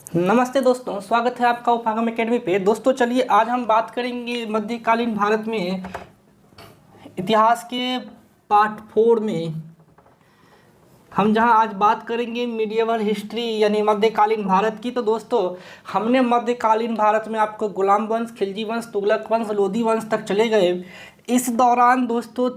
नमस्ते दोस्तों, स्वागत है आपका उपागम एकेडमी पे। दोस्तों चलिए आज हम बात करेंगे मध्यकालीन भारत में इतिहास के पार्ट 4 में। हम जहां आज बात करेंगे मीडिएवल हिस्ट्री यानी मध्यकालीन भारत की। तो दोस्तों हमने मध्यकालीन भारत में आपको गुलाम वंश, खिलजी वंश, तुगलक वंश, लोधी वंश तक चले गए। इस दौरान दोस्तों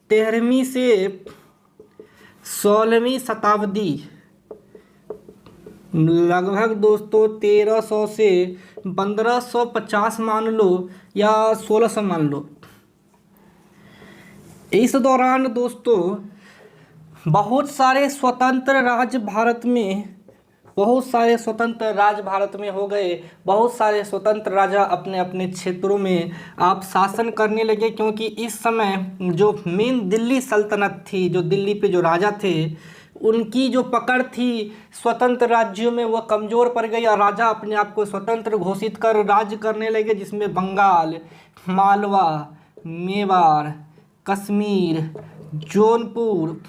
13वीं से 16वीं शताब्दी लगभग दोस्तों 1300 से 1550 मान लो या 1600 मान लो। इस दौरान दोस्तों बहुत सारे स्वतंत्र राज्य भारत में हो गए। बहुत सारे स्वतंत्र राजा अपने अपने क्षेत्रों में आप शासन करने लगे, क्योंकि इस समय जो मेन दिल्ली सल्तनत थी, जो दिल्ली पे जो राजा थे, उनकी जो पकड़ थी स्वतंत्र राज्यों में वह कमज़ोर पड़ गई और राजा अपने आप को स्वतंत्र घोषित कर राज्य करने लगे, जिसमें बंगाल, मालवा, मेवाड़, कश्मीर, जौनपुर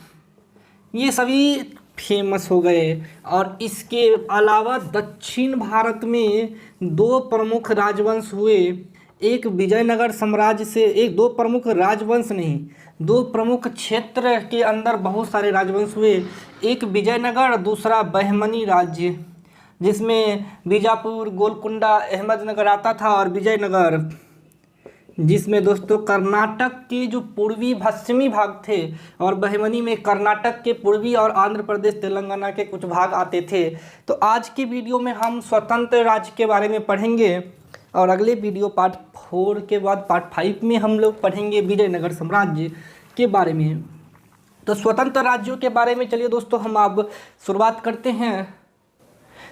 ये सभी फेमस हो गए। और इसके अलावा दक्षिण भारत में दो प्रमुख राजवंश हुए। एक विजयनगर साम्राज्य से दो प्रमुख राजवंश नहीं, दो प्रमुख क्षेत्र के अंदर बहुत सारे राजवंश हुए। एक विजयनगर, दूसरा बहमनी राज्य, जिसमें बीजापुर, गोलकुंडा, अहमदनगर आता था। और विजयनगर जिसमें दोस्तों कर्नाटक के जो पूर्वी पश्चिमी भाग थे, और बहमनी में कर्नाटक के पूर्वी और आंध्र प्रदेश, तेलंगाना के कुछ भाग आते थे। तो आज की वीडियो में हम स्वतंत्र राज्य के बारे में पढ़ेंगे, और अगले वीडियो पार्ट 4 के बाद पार्ट 5 में हम लोग पढ़ेंगे विजयनगर साम्राज्य के बारे में। तो स्वतंत्र राज्यों के बारे में चलिए दोस्तों हम अब शुरुआत करते हैं।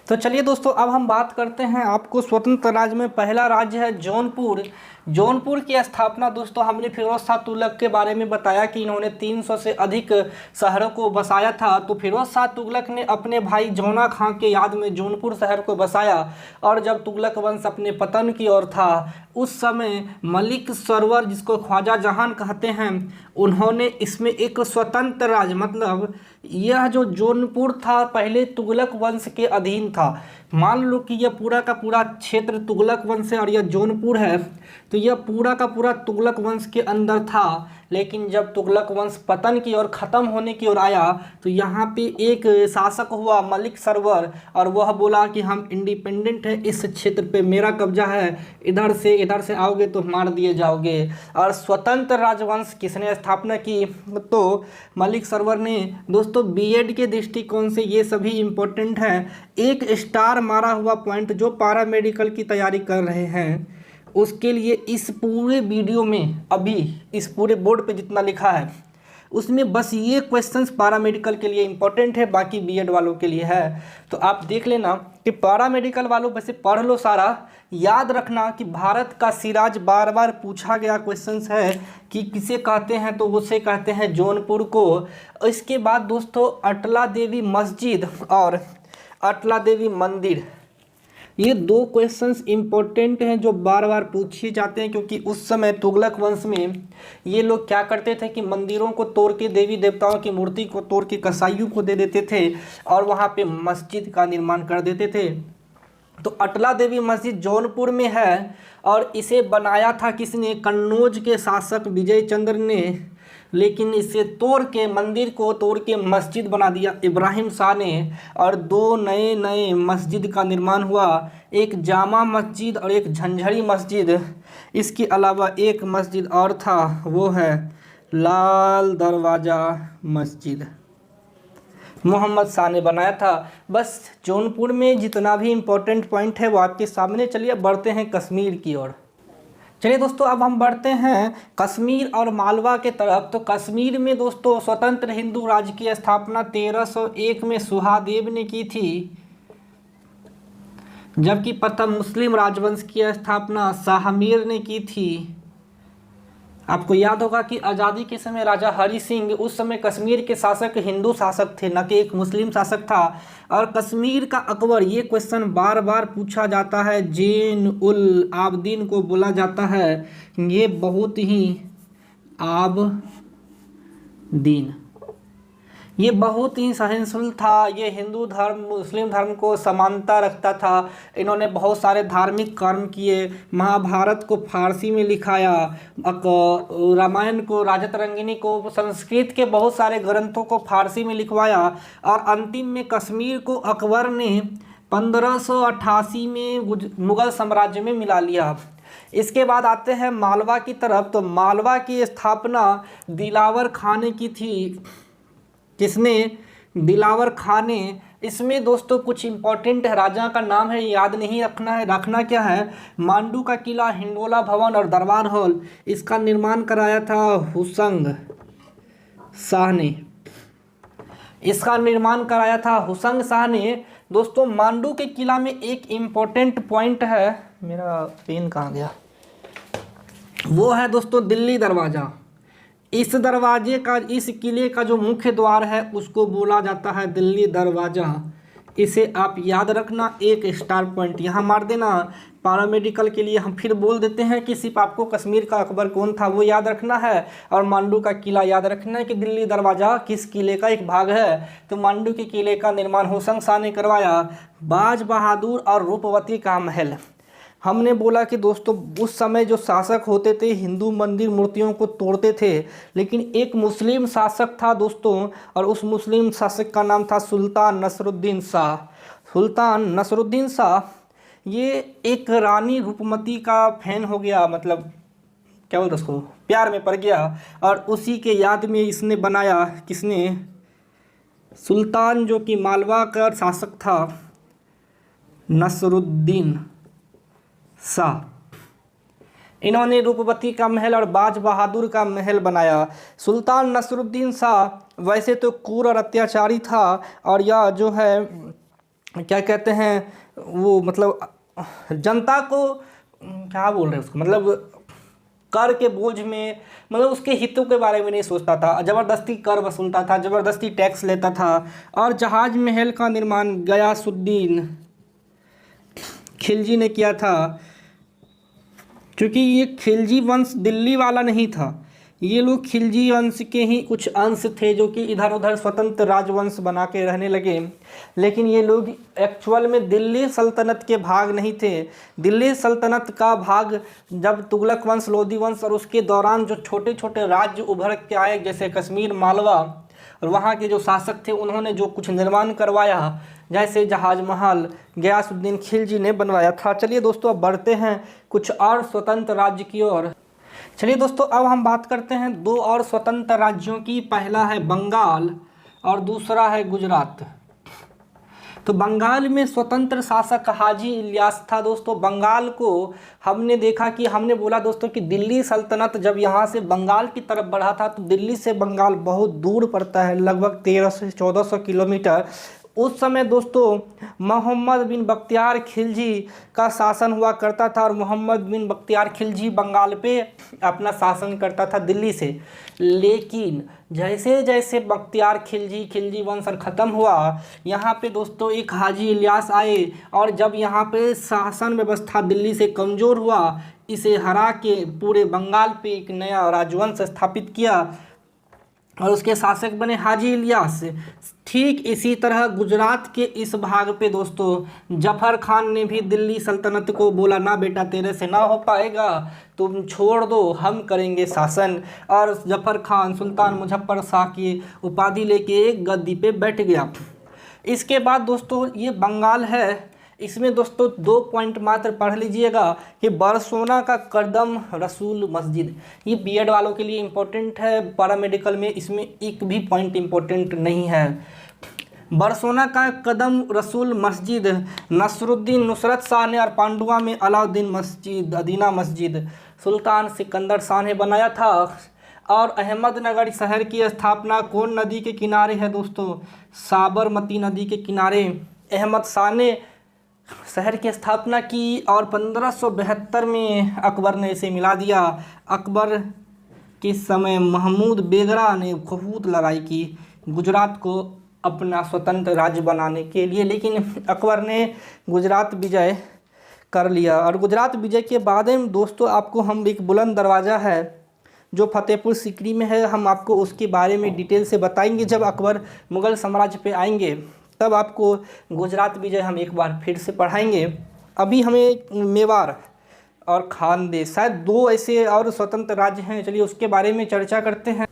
तो चलिए दोस्तों अब हम बात करते हैं आपको स्वतंत्र राज्य में। पहला राज्य है जौनपुर। जौनपुर की स्थापना दोस्तों हमने फिरोज शाह तुगलक के बारे में बताया कि इन्होंने 300 से अधिक शहरों को बसाया था। तो फिरोज शाह तुगलक ने अपने भाई जौना खां के याद में जौनपुर शहर को बसाया। और जब तुगलक वंश अपने पतन की ओर था, उस समय मलिक सरवर, जिसको ख्वाजा जहान कहते हैं, उन्होंने इसमें एक स्वतंत्र राज्य, मतलब यह जो जौनपुर था पहले तुगलक वंश के अधीन था। मान लो कि यह पूरा का पूरा क्षेत्र तुगलक वंश है और यह जौनपुर है, तो यह पूरा का पूरा तुगलक वंश के अंदर था। लेकिन जब तुगलक वंश पतन की ओर, ख़त्म होने की ओर आया, तो यहाँ पे एक शासक हुआ मलिक सरवर, और वह बोला कि हम इंडिपेंडेंट है, इस क्षेत्र पे मेरा कब्जा है, इधर से आओगे तो मार दिए जाओगे। और स्वतंत्र राजवंश किसने स्थापना की? तो मलिक सरवर ने। दोस्तों बीएड के दृष्टिकोण से ये सभी इम्पोर्टेंट है। एक स्टार मारा हुआ पॉइंट जो पैरा मेडिकल की तैयारी कर रहे हैं उसके लिए इस पूरे वीडियो में, अभी इस पूरे बोर्ड पे जितना लिखा है उसमें बस ये क्वेश्चंस पैरामेडिकल के लिए इंपॉर्टेंट है, बाकी बीएड वालों के लिए है। तो आप देख लेना कि पैरामेडिकल वालों वैसे पढ़ लो सारा। याद रखना कि भारत का सिराज बार बार पूछा गया क्वेश्चंस है कि किसे कहते हैं, तो उसे कहते हैं जौनपुर को। इसके बाद दोस्तों अटला देवी मस्जिद और अटला देवी मंदिर, ये दो क्वेश्चंस इंपॉर्टेंट हैं जो बार बार पूछे जाते हैं, क्योंकि उस समय तुगलक वंश में ये लोग क्या करते थे कि मंदिरों को तोड़ के, देवी देवताओं की मूर्ति को तोड़ के कसाईयों को दे देते थे और वहाँ पे मस्जिद का निर्माण कर देते थे। तो अटला देवी मस्जिद जौनपुर में है, और इसे बनाया था किसने? कन्नौज के शासक विजय चंद्र ने। लेकिन इसे तोड़ के, मंदिर को तोड़ के मस्जिद बना दिया इब्राहिम शाह ने, और दो नए मस्जिद का निर्माण हुआ, एक जामा मस्जिद और एक झंझरी मस्जिद। इसके अलावा एक मस्जिद और था, वो है लाल दरवाज़ा मस्जिद, मोहम्मद शाह ने बनाया था। बस जौनपुर में जितना भी इम्पोर्टेंट पॉइंट है वो आपके सामने। चलिए बढ़ते हैं कश्मीर की ओर। चलिए दोस्तों अब हम बढ़ते हैं कश्मीर और मालवा के तरफ। तो कश्मीर में दोस्तों स्वतंत्र हिंदू राज्य की स्थापना 1301 में सुहादेव ने की थी, जबकि प्रथम मुस्लिम राजवंश की स्थापना शाहमीर ने की थी। आपको याद होगा कि आज़ादी के समय राजा हरि सिंह उस समय कश्मीर के शासक हिंदू शासक थे, न कि एक मुस्लिम शासक था। और कश्मीर का अकबर, ये क्वेश्चन बार बार पूछा जाता है। जैन उल आबदीन को बोला जाता है, ये बहुत ही आबदीन, ये बहुत ही सहिष्णुता था, ये हिंदू धर्म मुस्लिम धर्म को समानता रखता था। इन्होंने बहुत सारे धार्मिक कर्म किए, महाभारत को फारसी में लिखाया, रामायण को, राजतरंगिणी को, संस्कृत के बहुत सारे ग्रंथों को फारसी में लिखवाया, और अंतिम में कश्मीर को अकबर ने 1588 में मुगल साम्राज्य में मिला लिया। इसके बाद आते हैं मालवा की तरफ। तो मालवा की स्थापना दिलावर खां ने की थी। किसने? दिलावर खां ने। इसमें दोस्तों कुछ इंपॉर्टेंट है, राजा का नाम है, याद नहीं रखना है। रखना क्या है? मांडू का किला, हिंडोला भवन और दरबार हॉल, इसका निर्माण कराया था हुसंग शाह ने। इसका निर्माण कराया था हुसंग शाह ने। दोस्तों मांडू के किला में एक इम्पोर्टेंट पॉइंट है, मेरा पेन कहाँ गया, वो है दोस्तों दिल्ली दरवाज़ा। इस दरवाजे का, इस किले का जो मुख्य द्वार है उसको बोला जाता है दिल्ली दरवाज़ा। इसे आप याद रखना, एक स्टार पॉइंट यहाँ मार देना। पैरामेडिकल के लिए हम फिर बोल देते हैं कि सिर्फ आपको कश्मीर का अकबर कौन था वो याद रखना है, और मांडू का किला याद रखना है कि दिल्ली दरवाज़ा किस किले का एक भाग है। तो मांडू के किले का निर्माण हुसैन शाह ने करवाया। बाज बहादुर और रूपवती का महल, हमने बोला कि दोस्तों उस समय जो शासक होते थे हिंदू मंदिर मूर्तियों को तोड़ते थे, लेकिन एक मुस्लिम शासक था दोस्तों, और उस मुस्लिम शासक का नाम था सुल्तान नसरुद्दीन शाह। सुल्तान नसरुद्दीन शाह ये एक रानी रूपमती का फैन हो गया, मतलब क्या बोलते उसको, प्यार में पड़ गया, और उसी के याद में इसने बनाया। किसने? सुल्तान जो कि मालवा का शासक था, नसरुद्दीन शाह। इन्होंने रूपवती का महल और बाज बहादुर का महल बनाया। सुल्तान नसरुद्दीन शाह वैसे तो क्रूर और अत्याचारी था, और यह जो है क्या कहते हैं वो, मतलब जनता को क्या बोल रहे हैं उसको, मतलब कर के बोझ में, मतलब उसके हितों के बारे में नहीं सोचता था, ज़बरदस्ती कर वसूलता था, ज़बरदस्ती टैक्स लेता था। और जहाज महल का निर्माण गयासुद्दीन खिलजी ने किया था, क्योंकि ये खिलजी वंश दिल्ली वाला नहीं था, ये लोग खिलजी वंश के ही कुछ अंश थे जो कि इधर उधर स्वतंत्र राजवंश बना के रहने लगे। लेकिन ये लोग एक्चुअल में दिल्ली सल्तनत के भाग नहीं थे। दिल्ली सल्तनत का भाग जब तुगलक वंश, लोधी वंश और उसके दौरान जो छोटे छोटे राज्य उभर के आए, जैसे कश्मीर, मालवा, और वहाँ के जो शासक थे उन्होंने जो कुछ निर्माण करवाया, जैसे जहाज महल गयासुद्दीन खिलजी ने बनवाया था। चलिए दोस्तों अब बढ़ते हैं कुछ और स्वतंत्र राज्य की ओर। चलिए दोस्तों अब हम बात करते हैं दो और स्वतंत्र राज्यों की। पहला है बंगाल और दूसरा है गुजरात। तो बंगाल में स्वतंत्र शासक हाजी इलियास था। दोस्तों बंगाल को हमने देखा कि हमने बोला दोस्तों कि दिल्ली सल्तनत जब यहाँ से बंगाल की तरफ बढ़ा था, तो दिल्ली से बंगाल बहुत दूर पड़ता है, लगभग 1300 से 1400 किलोमीटर। उस समय दोस्तों मोहम्मद बिन बख्तियार खिलजी का शासन हुआ करता था, और मोहम्मद बिन बख्तियार खिलजी बंगाल पे अपना शासन करता था दिल्ली से। लेकिन जैसे जैसे बख्तियार खिलजी वंश ख़त्म हुआ, यहाँ पे दोस्तों एक हाजी इलियास आए, और जब यहाँ पे शासन व्यवस्था दिल्ली से कमज़ोर हुआ, इसे हरा के पूरे बंगाल पे एक नया राजवंश स्थापित किया, और उसके शासक बने हाजी इलियास। ठीक इसी तरह गुजरात के इस भाग पे दोस्तों जफ़र खान ने भी दिल्ली सल्तनत को बोला, ना बेटा तेरे से ना हो पाएगा, तुम छोड़ दो, हम करेंगे शासन। और जफ़र खान सुल्तान मुजफ्फर शाह की उपाधि लेके एक गद्दी पे बैठ गया। इसके बाद दोस्तों ये बंगाल है, इसमें दोस्तों 2 पॉइंट मात्र पढ़ लीजिएगा कि बरसोना का कदम रसूल मस्जिद, ये बीएड वालों के लिए इम्पोर्टेंट है, पैरामेडिकल में इसमें एक भी पॉइंट इम्पोर्टेंट नहीं है। बरसोना का कदम रसूल मस्जिद नसरुद्दीन नुसरत शाह ने, और पांडुआ में अलाउद्दीन मस्जिद, अदीना मस्जिद सुल्तान सिकंदर शाह ने बनाया था। और अहमदनगर शहर की स्थापना कौन नदी के किनारे है दोस्तों? साबरमती नदी के किनारे अहमद शाह ने शहर की स्थापना की, और 1572 में अकबर ने इसे मिला दिया। अकबर के समय महमूद बेगरा ने बहुत लड़ाई की गुजरात को अपना स्वतंत्र राज्य बनाने के लिए, लेकिन अकबर ने गुजरात विजय कर लिया। और गुजरात विजय के बाद में दोस्तों आपको हम एक बुलंद दरवाज़ा है जो फतेहपुर सीकरी में है, हम आपको उसके बारे में डिटेल से बताएंगे। जब अकबर मुग़ल साम्राज्य पे आएंगे तब आपको गुजरात विजय हम एक बार फिर से पढ़ाएंगे। अभी हमें मेवाड़ और खानदेश, शायद 2 ऐसे और स्वतंत्र राज्य हैं, चलिए उसके बारे में चर्चा करते हैं।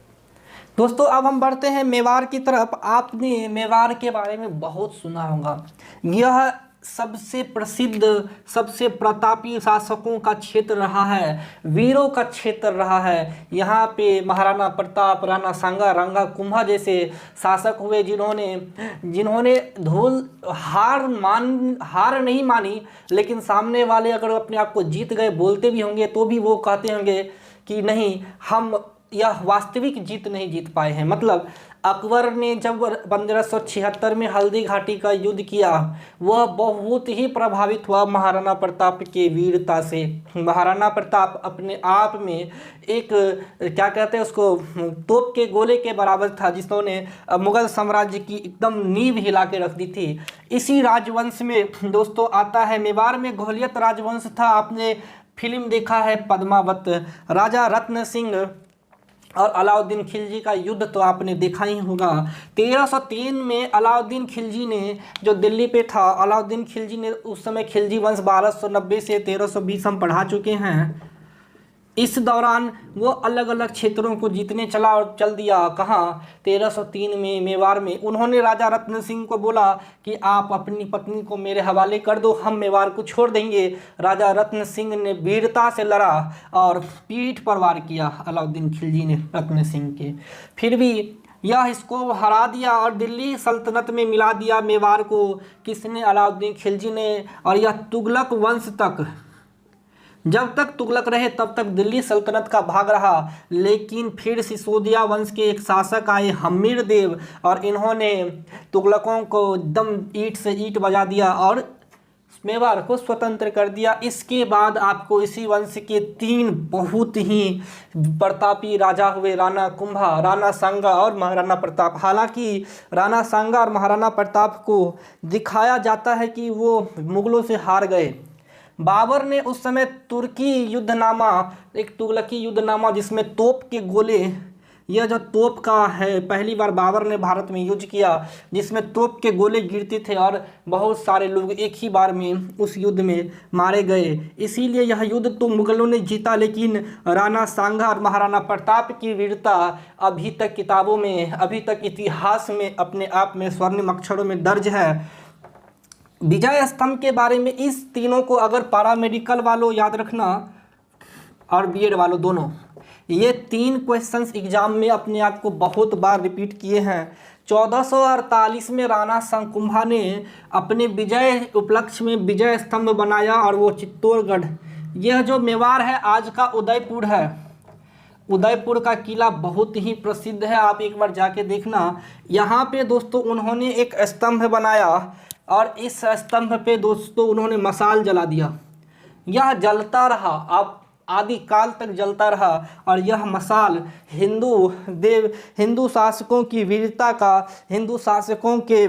दोस्तों अब हम बढ़ते हैं मेवाड़ की तरफ। आपने मेवाड़ के बारे में बहुत सुना होगा। यह सबसे प्रसिद्ध, सबसे प्रतापी शासकों का क्षेत्र रहा है, वीरों का क्षेत्र रहा है। यहाँ पे महाराणा प्रताप, राणा सांगा, रंगा कुंभा जैसे शासक हुए जिन्होंने हार नहीं मानी, लेकिन सामने वाले अगर अपने आप को जीत गए, बोलते भी होंगे तो भी वो कहते होंगे कि नहीं, हम यह वास्तविक जीत नहीं जीत पाए हैं। मतलब अकबर ने जब 1576 में हल्दी घाटी का युद्ध किया, वह बहुत ही प्रभावित हुआ महाराणा प्रताप के वीरता से। महाराणा प्रताप अपने आप में एक क्या कहते हैं उसको, तोप के गोले के बराबर था, जिसने मुगल साम्राज्य की एकदम नींव हिला के रख दी थी। इसी राजवंश में दोस्तों आता है, मेवाड़ में घोलियत राजवंश था। आपने फिल्म देखा है पद्मावत, राजा रत्न सिंह और अलाउद्दीन खिलजी का युद्ध तो आपने देखा ही होगा। 1303 में अलाउद्दीन खिलजी ने जो दिल्ली पे था, अलाउद्दीन खिलजी ने उस समय खिलजी वंश 1290 से 1320 हम पढ़ा चुके हैं। इस दौरान वो अलग अलग क्षेत्रों को जीतने चला और चल दिया। कहाँ? 1303 में मेवाड़ में उन्होंने राजा रत्न सिंह को बोला कि आप अपनी पत्नी को मेरे हवाले कर दो, हम मेवाड़ को छोड़ देंगे। राजा रत्न सिंह ने वीरता से लड़ा और पीठ पर वार किया अलाउद्दीन खिलजी ने रत्न सिंह के। फिर भी यह इसको हरा दिया और दिल्ली सल्तनत में मिला दिया मेवाड़ को। किसने? अलाउद्दीन खिलजी ने। और यह तुगलक वंश तक, जब तक तुगलक रहे तब तक दिल्ली सल्तनत का भाग रहा। लेकिन फिर सिसोदिया वंश के एक शासक आए हम्मीर देव, और इन्होंने तुगलकों को एकदम ईंट से ईंट बजा दिया और मेवाड़ को स्वतंत्र कर दिया। इसके बाद आपको इसी वंश के 3 बहुत ही प्रतापी राजा हुए, राणा कुंभा, राणा सांगा और महाराणा प्रताप। हालांकि राणा सांगा और महाराणा प्रताप को दिखाया जाता है कि वो मुगलों से हार गए। बाबर ने उस समय तुर्की युद्धनामा, एक तुगलकी युद्धनामा जिसमें तोप के गोले, यह जो तोप का है, पहली बार बाबर ने भारत में यूज किया, जिसमें तोप के गोले गिरते थे और बहुत सारे लोग एक ही बार में उस युद्ध में मारे गए। इसीलिए यह युद्ध तो मुगलों ने जीता, लेकिन राणा सांगा और महाराणा प्रताप की वीरता अभी तक किताबों में, अभी तक इतिहास में अपने आप में स्वर्णिम अक्षरों में दर्ज है। विजय स्तंभ के बारे में इस तीनों को अगर पैरामेडिकल वालों याद रखना और बीएड वालों दोनों, ये 3 क्वेश्चंस एग्जाम में अपने आप को बहुत बार रिपीट किए हैं। 1448 में राणा कुंभा ने अपने विजय उपलक्ष्य में विजय स्तंभ बनाया और वो चित्तौड़गढ़, यह जो मेवाड़ है आज का उदयपुर है, उदयपुर का किला बहुत ही प्रसिद्ध है, आप एक बार जाके देखना। यहाँ पे दोस्तों उन्होंने एक स्तंभ बनाया और इस स्तंभ पे दोस्तों उन्होंने मशाल जला दिया। यह जलता रहा, अब आदि काल तक जलता रहा। और यह मशाल हिंदू शासकों की वीरता का, हिंदू शासकों के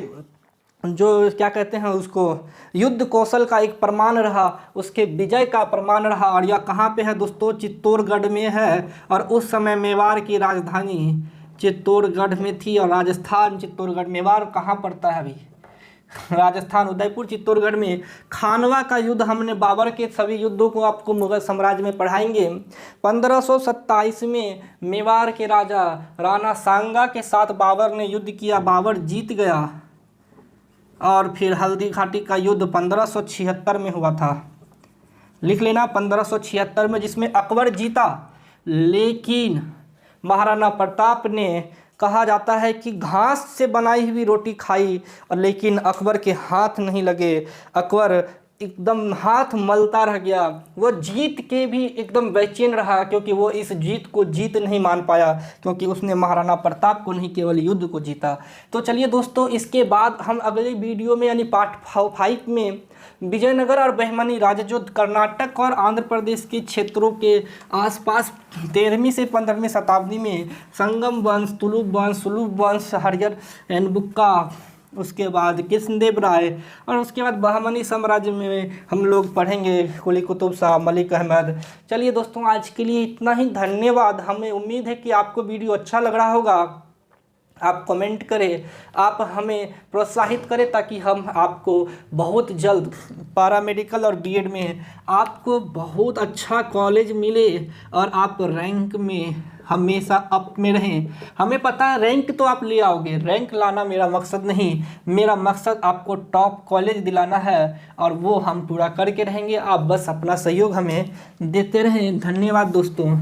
जो क्या कहते हैं उसको, युद्ध कौशल का एक प्रमाण रहा, उसके विजय का प्रमाण रहा। और यह कहाँ पे है दोस्तों? चित्तौड़गढ़ में है। और उस समय मेवाड़ की राजधानी चित्तौड़गढ़ में थी। और राजस्थान चित्तौड़गढ़, मेवाड़ कहाँ पड़ता है अभी? राजस्थान, उदयपुर, चित्तौड़गढ़ में। खानवा का युद्ध, हमने बाबर के सभी युद्धों को आपको मुगल साम्राज्य में पढ़ाएंगे। 1527 में मेवाड़ के राजा राणा सांगा के साथ बाबर ने युद्ध किया, बाबर जीत गया। और फिर हल्दी घाटी का युद्ध 1576 में हुआ था, लिख लेना 1576 में, जिसमें अकबर जीता। लेकिन महाराणा प्रताप ने, कहा जाता है कि घास से बनाई हुई रोटी खाई, और लेकिन अकबर के हाथ नहीं लगे। अकबर एकदम हाथ मलता रह गया। वो जीत के भी एकदम बेचैन रहा, क्योंकि वो इस जीत को जीत नहीं मान पाया, क्योंकि उसने महाराणा प्रताप को नहीं केवल युद्ध को जीता। तो चलिए दोस्तों, इसके बाद हम अगले वीडियो में यानी पार्ट 5 में विजयनगर और बहमनी राज्य जो कर्नाटक और आंध्र प्रदेश के क्षेत्रों के आसपास 13वीं से 15वीं शताब्दी में संगम वंश, तुलुक वंश, सुलुभ वंश, हरियर एंड बुक्का, उसके बाद कृष्णदेव राय, और उसके बाद बहमनी साम्राज्य में हम लोग पढ़ेंगे कुली कुतुब शाह, मलिक अहमद। चलिए दोस्तों, आज के लिए इतना ही। धन्यवाद। हमें उम्मीद है कि आपको वीडियो अच्छा लग रहा होगा। आप कमेंट करें, आप हमें प्रोत्साहित करें ताकि हम आपको बहुत जल्द पैरामेडिकल और बीएड में आपको बहुत अच्छा कॉलेज मिले और आप रैंक में हमेशा अप में रहें। हमें पता है रैंक तो आप ले आओगे, रैंक लाना मेरा मकसद नहीं, मेरा मकसद आपको टॉप कॉलेज दिलाना है और वो हम पूरा करके रहेंगे। आप बस अपना सहयोग हमें देते रहें। धन्यवाद दोस्तों।